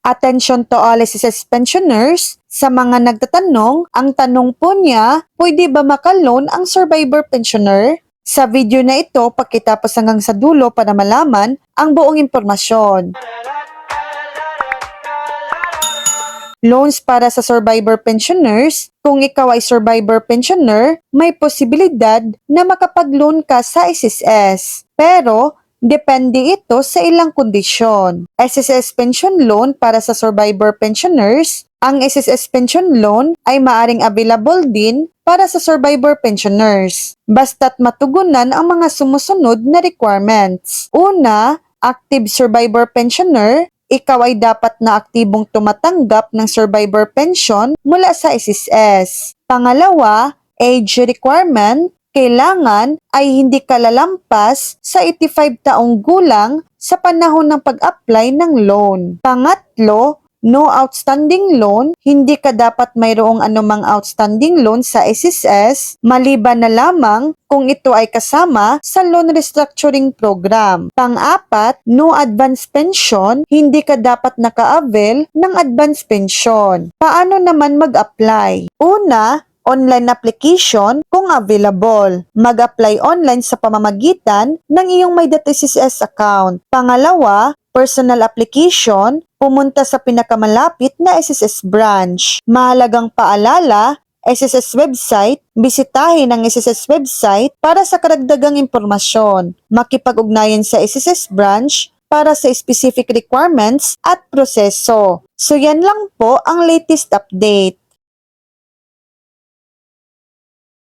Attention to all SSS pensioners. Sa mga nagtatanong, ang tanong po niya, pwede ba maka-loan ang survivor pensioner? Sa video na ito, pakitapos hanggang sa dulo para malaman ang buong impormasyon. Loans para sa survivor pensioners. Kung ikaw ay survivor pensioner, may posibilidad na makapag-loan ka sa SSS. Pero, depende ito sa ilang kondisyon. SSS Pension Loan para sa survivor pensioners. Ang SSS Pension Loan ay maaring available din para sa survivor pensioners. Basta't matugunan ang mga sumusunod na requirements. Una, active survivor pensioner. Ikaw ay dapat na aktibong tumatanggap ng survivor pension mula sa SSS. Pangalawa, age requirement. Kailangan ay hindi ka lalampas sa 85 taong gulang sa panahon ng pag-apply ng loan. Pangatlo, no outstanding loan. Hindi ka dapat mayroong anumang outstanding loan sa SSS, maliban na lamang kung ito ay kasama sa loan restructuring program. Pang-apat, no advance pension. Hindi ka dapat naka-avail ng advance pension. Paano naman mag-apply? Una, online application kung available. Mag-apply online sa pamamagitan ng iyong MyDAT-SSS account. Pangalawa, personal application, pumunta sa pinakamalapit na SSS branch. Mahalagang paalala, SSS website, bisitahin ang SSS website para sa karagdagang impormasyon. Makipag-ugnayan sa SSS branch para sa specific requirements at proseso. So yan lang po ang latest update.